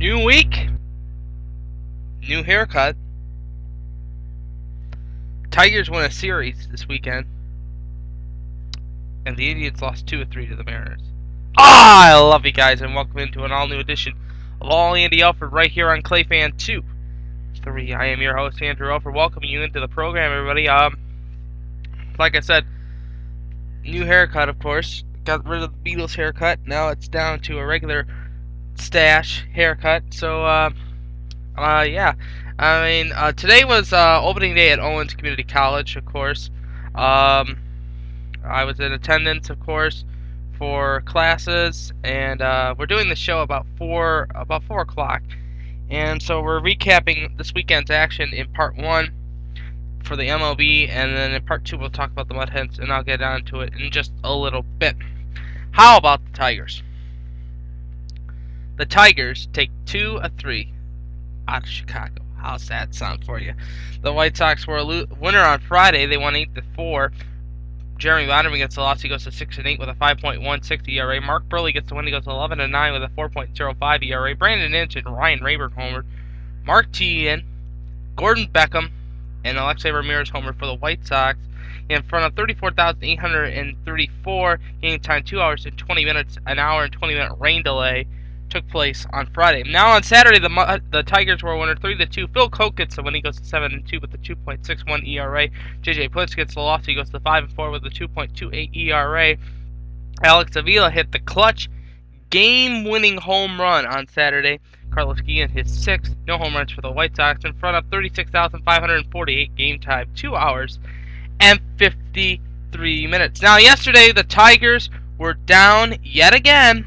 New week, new haircut. Tigers won a series this weekend, and the Indians lost 2 of 3 to the Mariners. I love you guys, and welcome into an all-new edition of All Andy Alfred right here on ClayFan 2. I am your host, Andrew Alfred, welcoming you into the program, everybody. Like I said, new haircut, of course. Got rid of the Beatles haircut. Now it's down to a regular stash haircut. So, yeah. Today was opening day at Owens Community College, of course. I was in attendance, of course, for classes, and we're doing the show about 4 o'clock. And so we're recapping this weekend's action in part 1 for the MLB, and then in part 2 we'll talk about the Mud Hens, and I'll get on to it in just a little bit. How about the Tigers? The Tigers take 2 of 3 out of Chicago. How's that sound for you? The White Sox were a winner on Friday. They won 8-4. Jeremy Bonderman gets the loss. He goes to 6-8 with a 5.16 ERA. Mark Burley gets the win. He goes to 11-9 with a 4.05 ERA. Brandon Inch and Ryan Rayburn homered. Mark Teahen, Gordon Beckham, and Alexei Ramirez homered for the White Sox in front of 34,834. Game time 2 hours and 20 minutes. An hour and 20-minute rain delay took place on Friday. Now on Saturday, the Tigers were a winner 3-2. Phil Koch gets the win. He goes to 7-2 with a 2.61 ERA. JJ Putz gets the loss. He goes to 5-4 with a 2.28 ERA. Alex Avila hit the clutch game-winning home run on Saturday. Carlos Guillen his 6th. No home runs for the White Sox in front of 36,548. Game time 2 hours and 53 minutes. Now yesterday the Tigers were down yet again,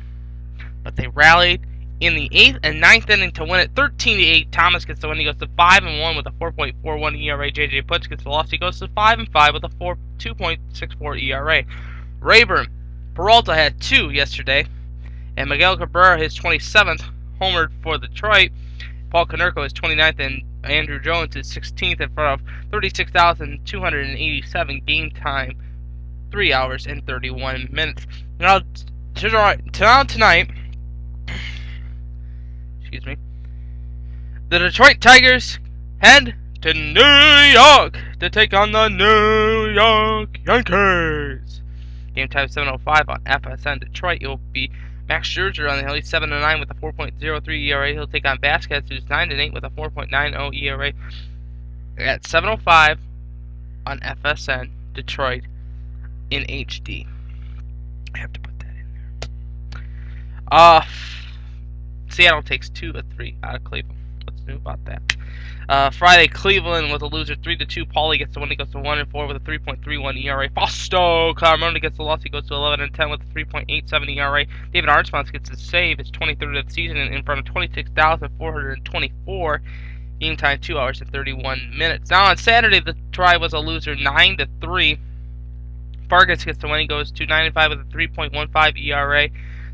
but they rallied in the 8th and 9th inning to win it 13-8. Thomas gets the win. He goes to 5-1 with a 4.41 ERA. JJ Putz gets the loss. He goes to 5-5 with a 2.64 ERA. Rayburn, Peralta had 2 yesterday, and Miguel Cabrera his 27th homered for Detroit. Paul Konerko is 29th, and Andrew Jones is 16th in front of 36,287. Game time 3 hours and 31 minutes. Now tonight, excuse me, the Detroit Tigers head to New York to take on the New York Yankees. Game time 7:05 on FSN. Detroit, it will be Max Scherzer on the hill. He's 7-9 with a 4.03 ERA. He'll take on Vasquez, who's 9-8 with a 4.90 ERA. At 7:05 on FSN. Detroit in HD. I have to put that in there. Seattle takes 2 of 3 out of Cleveland. What's new about that? Friday, Cleveland was a loser, 3-2. Paulie gets the win. He goes to 1-4 with a 3.31 ERA. Fausto Carmona gets the loss. He goes to 11-10 with a 3.87 ERA. David Arnsmouth gets his save, his 23rd of the season, in front of 26,424. Game time 2 hours and 31 minutes. Now on Saturday, the Tribe was a loser, 9-3. Vargas gets the win. He goes to 9-5 with a 3.15 ERA.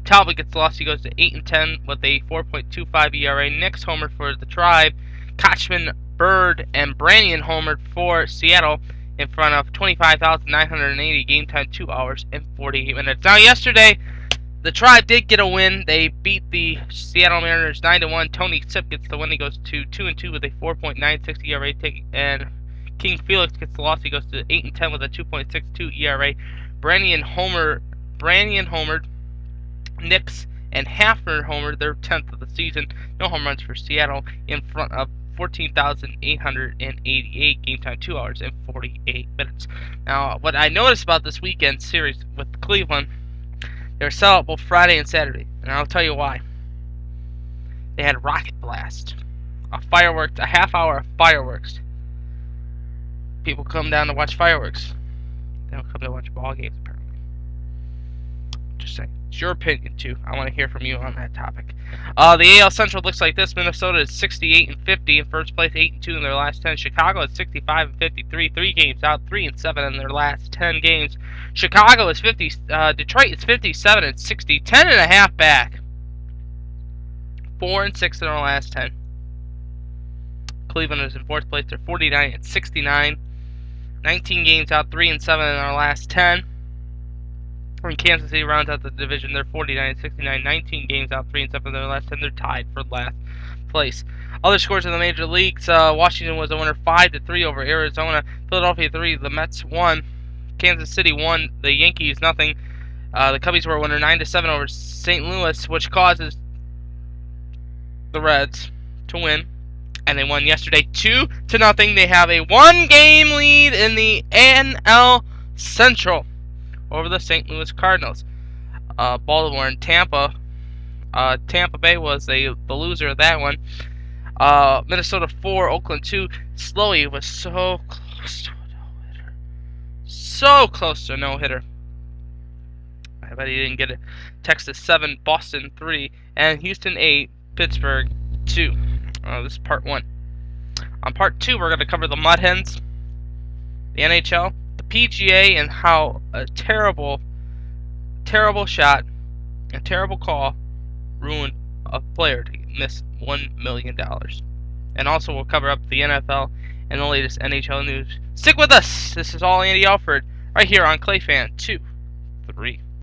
Talbot gets the loss. He goes to 8-10 with a 4.25 ERA. Nix homered for the Tribe. Kochman, Bird, and Branyan homered for Seattle in front of 25,980. Game time 2 hours and 48 minutes. Now yesterday, the Tribe did get a win. They beat the Seattle Mariners 9-1. Tony Sipp gets the win. He goes to 2-2 with a 4.96 ERA. And King Felix gets the loss. He goes to 8-10 with a 2.62 ERA. Branyan homered. Nix and Hafner homered, their 10th of the season. No home runs for Seattle in front of 14,888. Game time 2 hours and 48 minutes. Now, what I noticed about this weekend series with Cleveland, they were set up both Friday and Saturday, and I'll tell you why. They had Rocket Blast, a half hour of fireworks. People come down to watch fireworks. They don't come to watch ball games, apparently. Just saying. It's your opinion, too. I want to hear from you on that topic. The AL Central looks like this. Minnesota is 68-50 in first place, 8-2 in their last 10. Chicago is 65-53, 3 games out, 3-7 in their last 10 games. Chicago is 50. Detroit is 57-60, 10.5 back, 4-6 in their last 10. Cleveland is in fourth place. They're 49-69, 19 games out, 3-7 in their last 10. When Kansas City rounds out the division, they're 49-69, 19 games out, 3-7 in their last 10. They're tied for last. place. Other scores in the major leagues: Washington was a winner 5-3 over Arizona. Philadelphia 3. The Mets 1. Kansas City 1. The Yankees nothing. The Cubbies were a winner 9-7 over St. Louis, which causes the Reds to win, and they won yesterday 2-0. They have a 1-game lead in the NL Central over the St. Louis Cardinals. Baltimore and Tampa. Tampa Bay was the loser of that one. Minnesota 4, Oakland 2. Slowey was so close to a no-hitter. So close to a no-hitter. I bet he didn't get it. Texas 7, Boston 3, and Houston 8, Pittsburgh 2. This is part 1. On part 2, we're going to cover the Mud Hens, the NHL, the PGA, and how a terrible shot, a terrible call, ruined a player to miss $1 million. And also, we'll cover up the NFL and the latest NHL news. Stick with us. This is all Andy Alfred, right here on Clay Fan 2, 3.